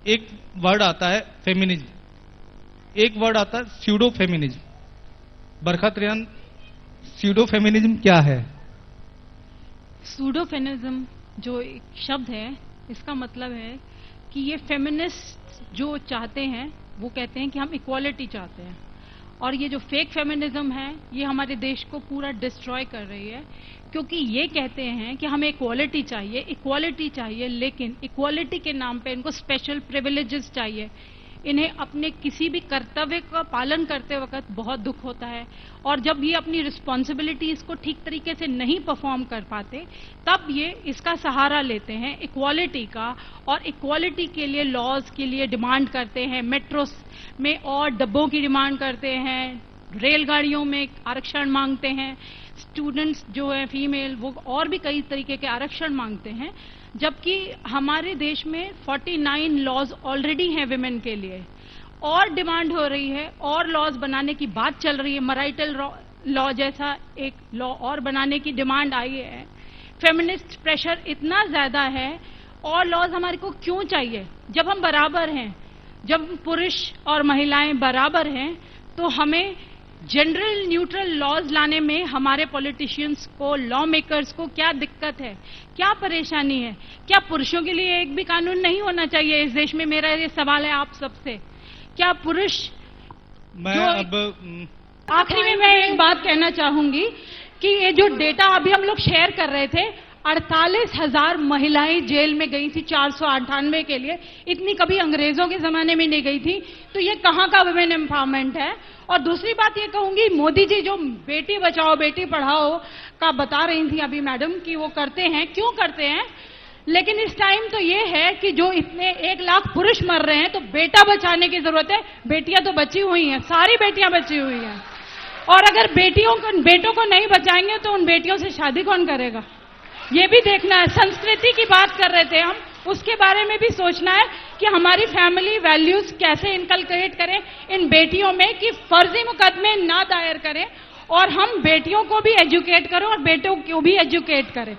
एक वर्ड आता है फेमिनिज्म, एक वर्ड आता है स्यूडो फेमिनिज्म। बरखा त्रियान, स्यूडो फेमिनिज्म क्या है? सूडो फेमिनिज्म जो एक शब्द है, इसका मतलब है कि ये फेमिनिस्ट जो चाहते हैं वो कहते हैं कि हम इक्वालिटी चाहते हैं, और ये जो फेक फेमिनिज्म है ये हमारे देश को पूरा डिस्ट्रॉय कर रही है, क्योंकि ये कहते हैं कि हमें इक्वालिटी चाहिए, लेकिन इक्वालिटी के नाम पे इनको स्पेशल प्रिविलेजेस चाहिए। इन्हें अपने किसी भी कर्तव्य का पालन करते वक्त बहुत दुख होता है, और जब ये अपनी रिस्पॉन्सिबिलिटीज को ठीक तरीके से नहीं परफॉर्म कर पाते तब ये इसका सहारा लेते हैं इक्वालिटी का, और इक्वालिटी के लिए लॉज के लिए डिमांड करते हैं, मेट्रो में और डब्बों की डिमांड करते हैं, रेलगाड़ियों में आरक्षण मांगते हैं, स्टूडेंट्स जो है फीमेल वो और भी कई तरीके के आरक्षण मांगते हैं, जबकि हमारे देश में 49 लॉज ऑलरेडी हैं विमेन के लिए, और डिमांड हो रही है और लॉज बनाने की बात चल रही है, मराइटल लॉ जैसा एक लॉ और बनाने की डिमांड आई है। फेमिनिस्ट प्रेशर इतना ज्यादा है, और लॉज हमारे को क्यों चाहिए? जब हम बराबर हैं, जब पुरुष और महिलाएं बराबर हैं, तो हमें जनरल न्यूट्रल लॉज लाने में हमारे पॉलिटिशियंस को, लॉ मेकर्स को क्या दिक्कत है, क्या परेशानी है? क्या पुरुषों के लिए एक भी कानून नहीं होना चाहिए इस देश में? मेरा ये सवाल है आप सबसे। क्या पुरुष आखिरी में मैं एक बात कहना चाहूंगी कि ये जो डेटा अभी हम लोग शेयर कर रहे थे, 48,000 महिलाएं जेल में गई थी 498 के लिए, इतनी कभी अंग्रेजों के जमाने में नहीं गई थी, तो ये कहां का वुमेन एम्पावरमेंट है? और दूसरी बात ये कहूंगी, मोदी जी जो बेटी बचाओ बेटी पढ़ाओ का बता रही थी अभी मैडम कि वो करते हैं, क्यों करते हैं, लेकिन इस टाइम तो ये है कि जो इतने 1 लाख पुरुष मर रहे हैं तो बेटा बचाने की जरूरत है। बेटियां तो बची हुई हैं, सारी बेटियां बची हुई हैं, और अगर बेटों को नहीं बचाएंगे तो उन बेटियों से शादी कौन करेगा, ये भी देखना है। संस्कृति की बात कर रहे थे हम, उसके बारे में भी सोचना है कि हमारी फैमिली वैल्यूज कैसे इनकलकेट करें इन बेटियों में, कि फर्जी मुकदमे ना दायर करें, और हम बेटियों को भी एजुकेट करें और बेटों को भी एजुकेट करें।